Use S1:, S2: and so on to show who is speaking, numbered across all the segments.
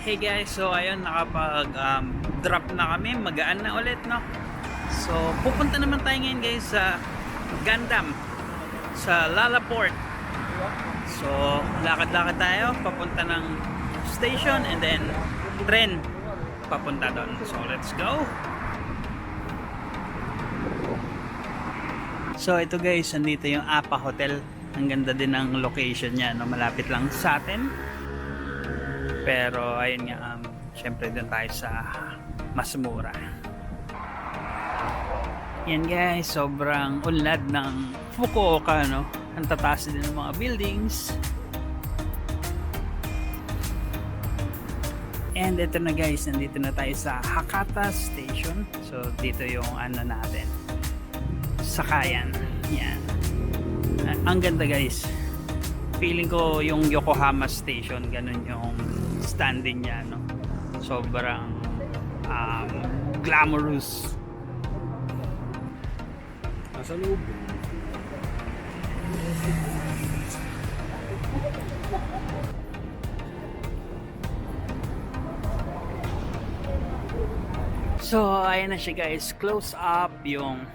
S1: Hey guys, so ayun nakapag drop na kami, magaan na ulit no. So pupunta naman tayo ngayon guys sa Gandam sa Lalaport. So lakad-lakad tayo papunta ng station and then tren papunta doon. So let's go. So ito guys, andito yung Apa Hotel. Ang ganda din ng location niya, no? Malapit lang sa atin. Pero ayun nga, syempre doon tayo sa mas mura. Yan guys, sobrang unlad ng Fukuoka, no? Ang tataas din ng mga buildings. And ito na guys, nandito na tayo sa Hakata Station. So dito yung ano natin, sakayan. Yan. Ang ganda guys. Feeling ko yung Yokohama Station, ganun yung standing niya, no? Sobrang glamorous.
S2: Nasa loob.
S1: So, ayan na siya guys. Close up yung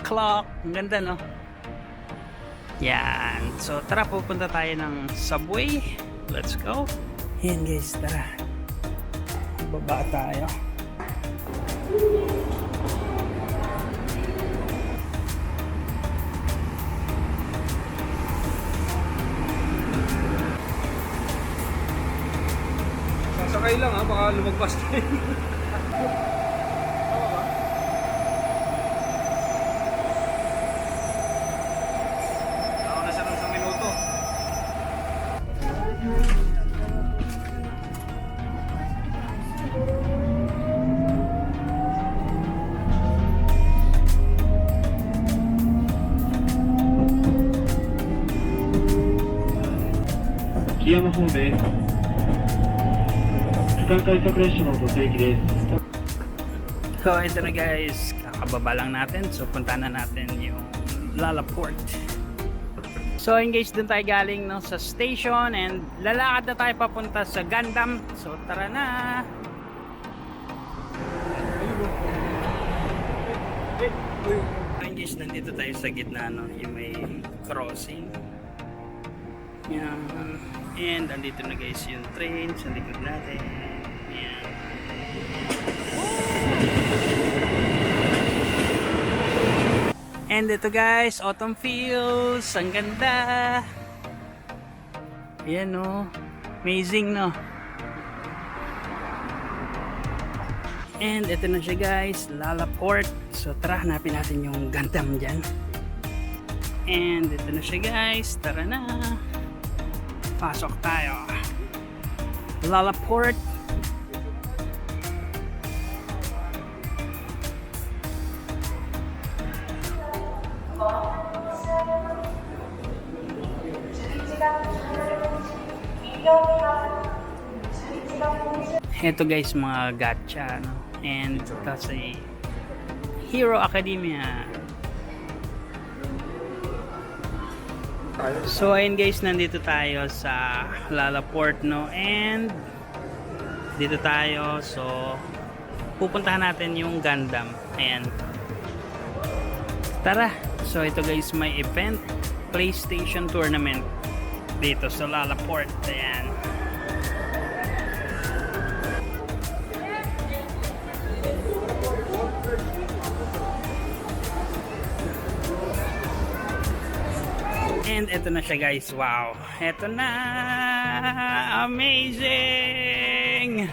S1: clock. Ang ganda, no? Yan. So, tara, pupunta tayo ng subway. Let's go. Yan guys, tara. Baba tayo.
S2: Sasakay lang ha, baka lumagpas tayo. Ako na siya ng isang minuto.
S3: Kiyama方面区間快速列車のご定期です。
S1: So, ito na guys. Kakababa lang natin. So, punta na natin yung Lalaport. So, ayun guys, dun tayo galing no, sa station and lalakad na tayo papunta sa Gandam. So, tara na. Ayun guys, nandito tayo sa gitna, no, yung may crossing. Yan. And andito na guys yung train sa likod natin. Yan. And ito guys, autumn feels. Ang ganda. Ayan no. Amazing no. And ito na siya guys, Lalaport. So tara, hanapin natin yung Gandam dyan. And ito na siya guys. Tara na. Pasok tayo. Lalaport. Ito guys, mga gacha, no? And that's a Hero Academia. So ayun guys, nandito tayo sa Lalaport, no? And dito tayo, so pupuntahan natin yung Gandam. Ayan. Tara. So ito guys, may event, PlayStation Tournament dito sa Lalaport. Ayan. And eto na siya guys. Wow. Eto na. Amazing.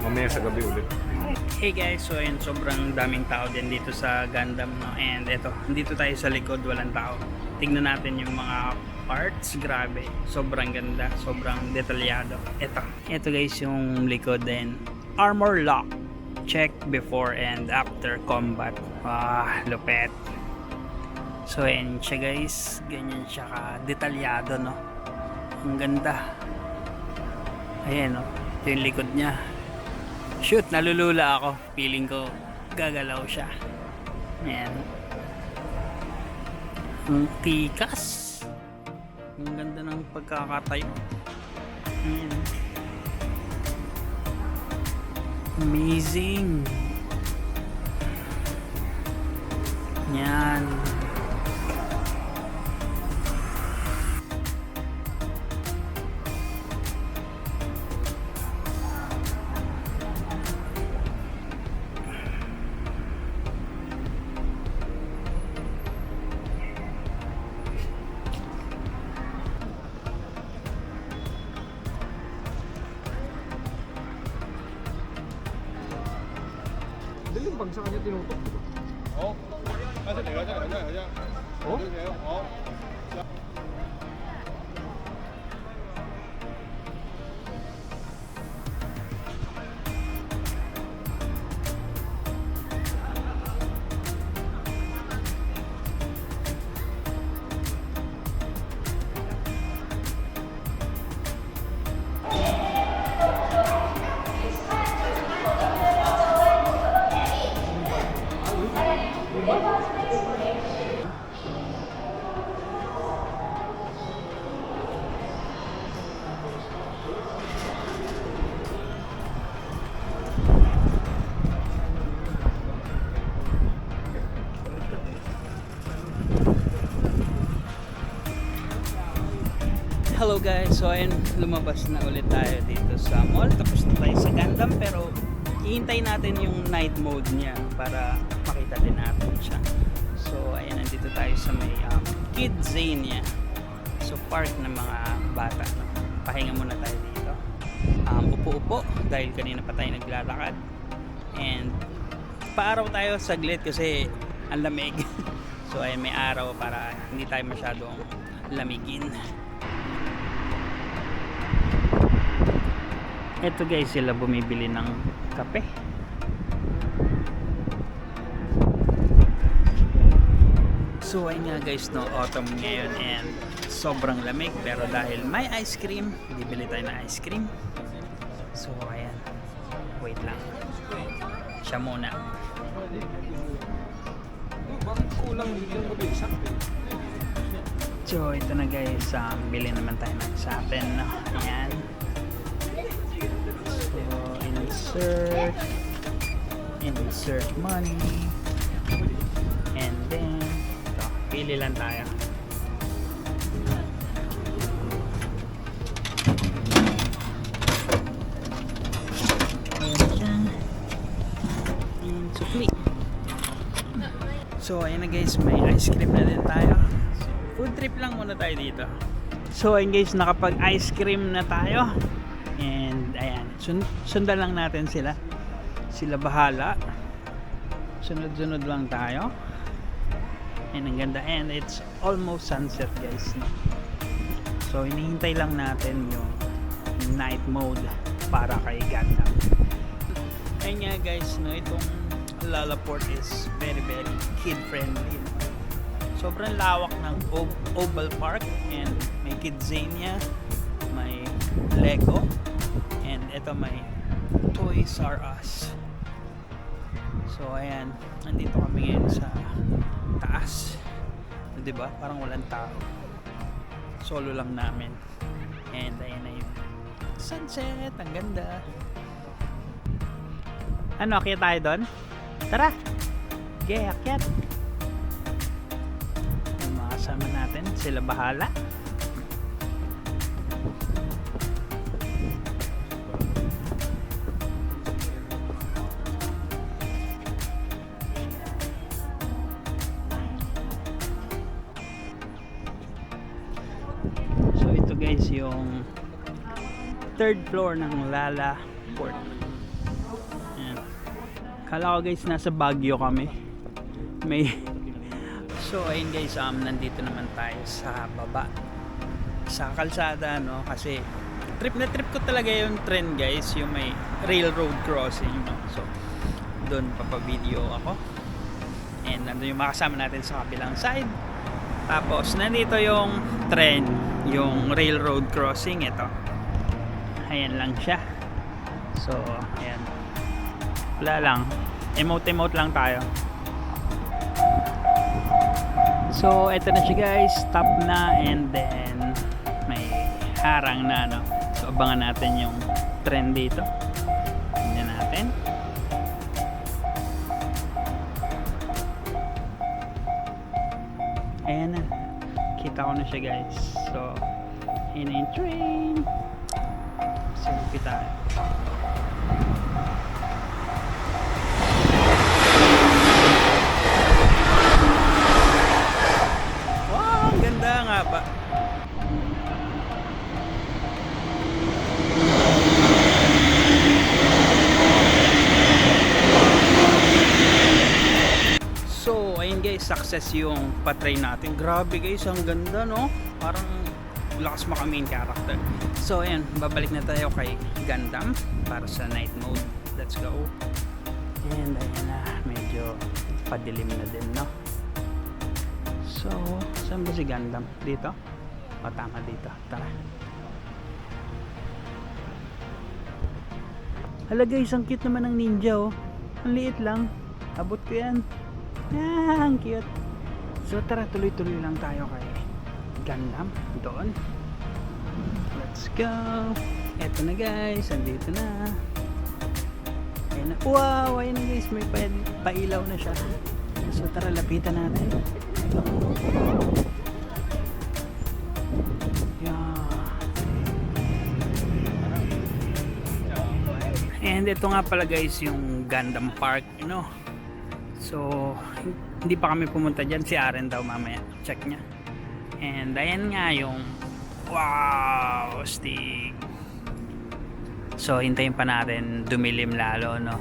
S2: Mamaya sa gabi ulit.
S1: Hey guys, so ayun, sobrang daming tao din dito sa Gandam, no? And eto, dito tayo sa likod, walang tao. Tignan natin yung mga parts, grabe. Sobrang ganda, sobrang detalyado. Eto guys yung likod din. armor lock. Check before and after combat. Lupet. So ayan siya guys, ganyan siya ka-detalyado, no? Ang ganda. Ayan, no? Ito yung likod niya. Shoot, nalulula ako. Feeling ko gagalaw siya. Ayan. Ang tikas. Ang ganda ng pagkakatayo. Ayan. Amazing. Yan.
S2: Dilim pag sa kanya tinutok.
S4: 어? 가자, 가자.
S2: 어?
S4: 어?
S1: Hello guys, so ayun, lumabas na ulit tayo dito sa mall. Tapos na tayo sa Gundam, pero ihintay natin yung night mode niya para makita din natin siya. So ayun, nandito tayo sa may Kidzania. So park ng mga bata, no? Pahinga muna tayo dito. Upo-upo dahil kanina pa tayo naglalakad. And paaraw tayo saglit kasi ang lamig. So ayun, may araw para hindi tayo masyadong lamigin. Ito guys, sila bumibili ng kape. So ayun nga guys, no, autumn ngayon and sobrang lamig, pero dahil may ice cream, bibili tayo ng ice cream. So ayan, wait lang, siya muna.
S2: Bakit kulang yung gabi? Sakto.
S1: So ito na guys, bili naman tayo ng sa atin, no? Ayan. Insert money, and then ito, pili lang tayo. Ayan siya, and sukli. So ayan na guys, may ice cream na din tayo. Food trip lang muna tayo dito. So ayun guys, nakapag ice cream na tayo. And ayan, sundan lang natin sila bahala, sunod-sunod lang tayo. And ang ganda, and it's almost sunset guys, no? So hinihintay lang natin yung night mode para kay Gundam. Ayun nga guys, no, itong Lalaport is very kid friendly, no? Sobrang lawak ng Oval Park, and may Kidzania, may Lego, and ito may Toys R Us. So ayan, nandito kami ngayon sa taas, diba? Parang walang tao, solo lang namin. And ayan na yung sunset, ang ganda. Ano, akyat tayo doon? Tara, akyat. Yung mga kasama natin, sila bahala. Guys, yung third floor ng Lalaport. Ayan. Kala ko guys, nasa Baguio kami. So ayun guys, nandito naman tayo sa baba sa kalsada, no, kasi trip na trip ko talaga yung trend guys, yung may railroad crossing, no? So doon papavideo ako, and nandun yung makasama natin sa kabilang side. Tapos nandito yung trend, yung railroad crossing. Ito, ayan lang siya. So ayan, wala lang, emote lang tayo. So eto na siya guys, stop na, and then may harang na, no? So abangan natin yung trend dito. Tingnan natin. Ayan na, kita ko na siya guys. So in a train, selfie tayo. Wow, ang ganda nga ba? So, ayun guys, success yung patry natin. Grabe guys, ang ganda, no? Parang lakas maka main character. So, ayun, babalik na tayo kay Gundam para sa night mode. Let's go. And ayun na, medyo padilim na din, no? So, saan ba si Gundam? Dito? O, tama dito. Tara. Hala guys, ang cute naman ng ninja, oh. Ang liit lang. Abot ko yan. Ah, ang cute. So tara, tuloy-tuloy lang tayo kay Gundam doon. Let's go. Eto na guys, andito na. Ayan na. Wow, ayan na guys, may pailaw na siya. So tara, lapitan natin. Yeah. And ito nga pala guys yung Gundam Park, you know. So, hindi pa kami pumunta dyan. Si Aren daw mamaya. Check niya. And ayan nga yung wow, Stig. So, hintayin pa natin dumilim lalo, no?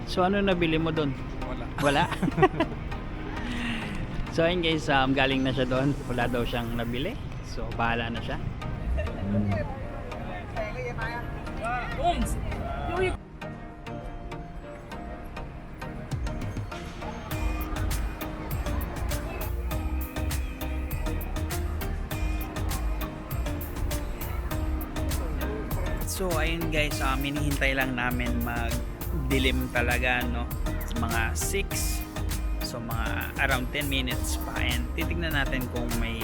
S1: So, ano nabili mo doon?
S2: Wala.
S1: Wala? So, ayun guys, galing na siya doon. Wala daw siyang nabili. So, bahala na siya. So ayun guys, hinihintay lang namin magdilim talaga, no? Mga 6, so mga around 10 minutes pa, and titignan natin kung may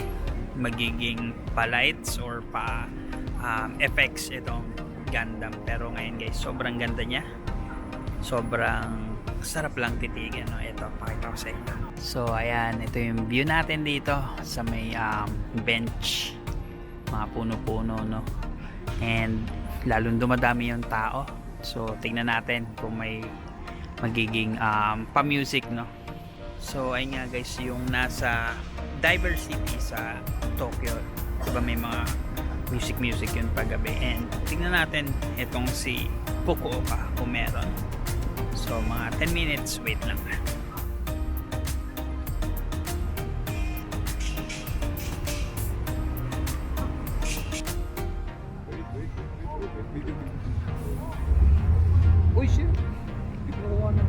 S1: magiging pa lights or pa effects itong Gundam. Pero ngayon guys, sobrang ganda niya, sobrang sarap lang titigan, no? Ito, pakita ko sa inyo. So ayan, ito yung view natin dito sa may bench, mga puno-puno, no? And lalong dumadami yung tao. So tingnan natin kung may magiging pa-music, no? So ayun nga guys, yung nasa diversity sa Tokyo, diba may mga music yun paggabi. And tingnan natin itong si Fukuoka kung meron. So mga 10 minutes, wait lang.
S2: Uy, shit. Hindi ko nakuha na.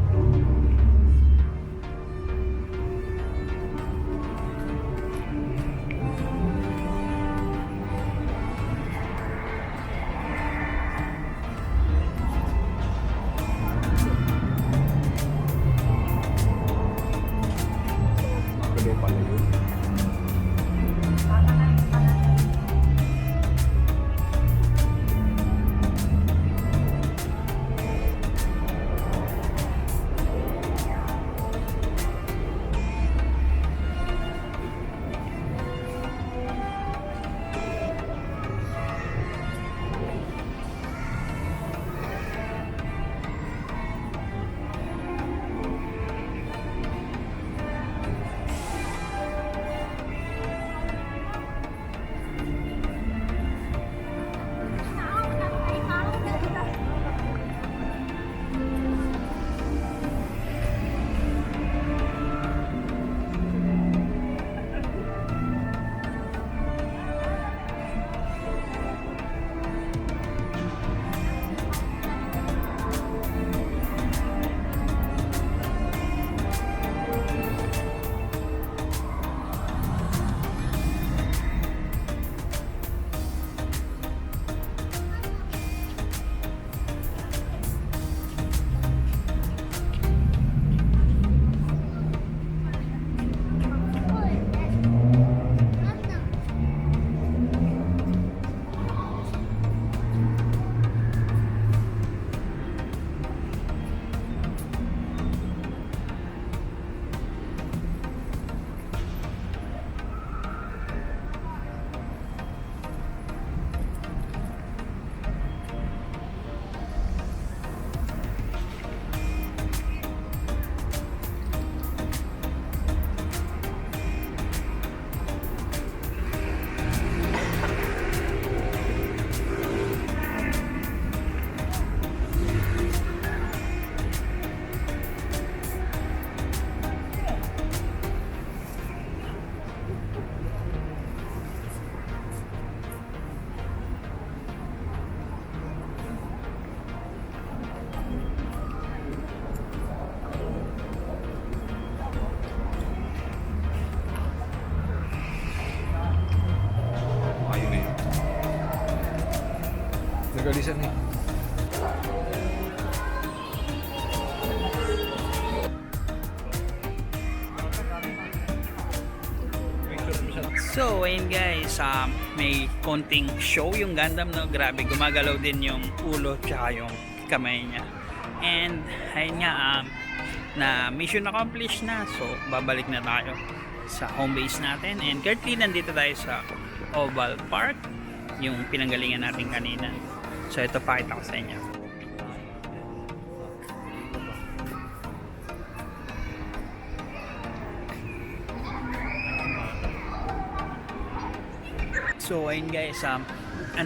S2: Nakagabi pala yun. Nagalisan eh.
S1: So, ayun guys, may konting show yung Gundam, no? Grabe, gumagalaw din yung ulo tsaka yung kamay niya. And, ayun nga, na mission accomplished na. So, babalik na tayo sa home base natin. And currently, nandito tayo sa Oval Park, yung pinanggalingan natin kanina. So, ito pakita ko sa inyo. So ayun guys, ang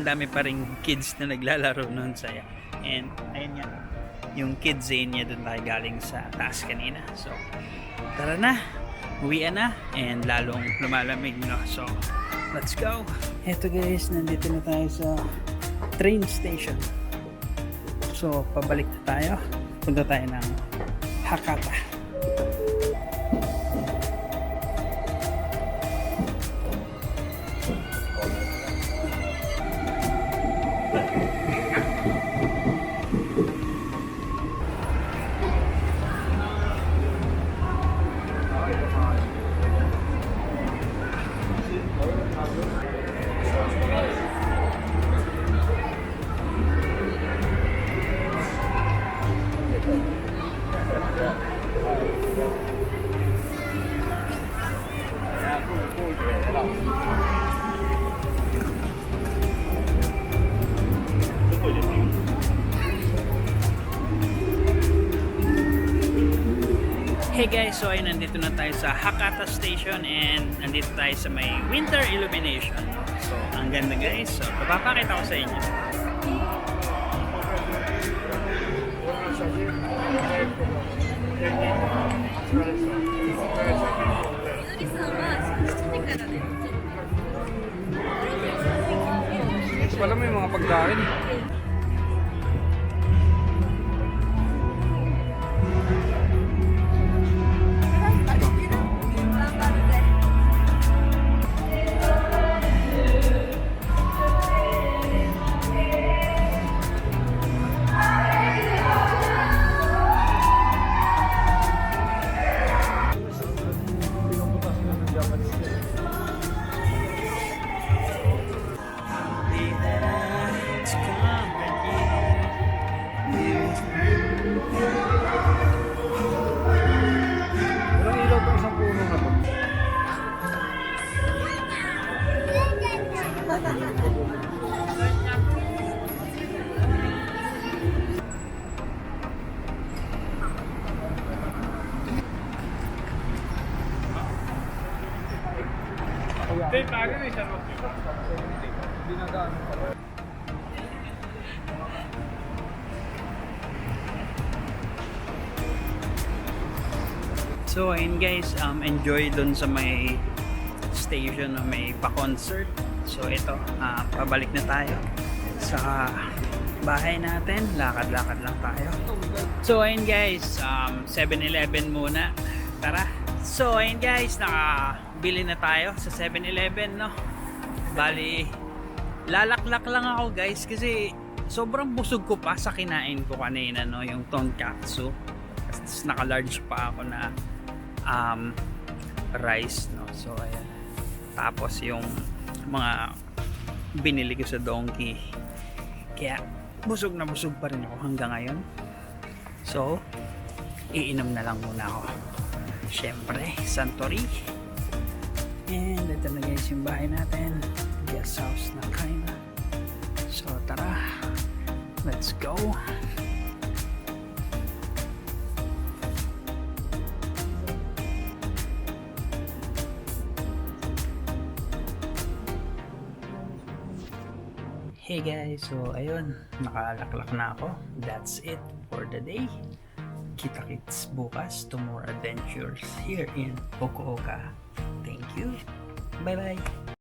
S1: dami pa rin kids na naglalaro noon saya. And ayun nga, yung kids zone niya doon tayo galing sa taas kanina. So tara na, uwian na, and lalong lumalamig, no? So let's go. Eto guys, nandito na tayo sa train station. So pabalik na tayo. Punta tayo ng Hakata. Hey guys, so ay nandito na tayo sa Hakata Station and nandito tayo sa may winter illumination. So ang ganda guys, so papakita ko sa inyo.
S2: Ito pala may mga pagkain. Walang ilaw pa isang puno na to.
S1: So ayun guys, enjoy dun sa may station na may pa-concert. So ito, pabalik na tayo sa bahay natin. Lakad-lakad lang tayo. So ayun guys, 7-Eleven muna. Tara. So ayun guys, nakabili na tayo sa 7-Eleven, no? Bali, lalaklak lang ako guys kasi sobrang busog ko pa sa kinain ko kanina, no? Yung tonkatsu. Tapos naka-large pa ako na rice, no? So ayan, tapos yung mga binili ko sa Donkey, kaya busog na busog pa rin ako hanggang ngayon. So iinom na lang muna ako, syempre Suntory. And ito na guys yung bahay natin, guest house na kinda. So tara, let's go. Hey guys, so ayun, nakalaklak na ako. That's it for the day. Kita-kits bukas to more adventures here in Fukuoka. Thank you. Bye bye.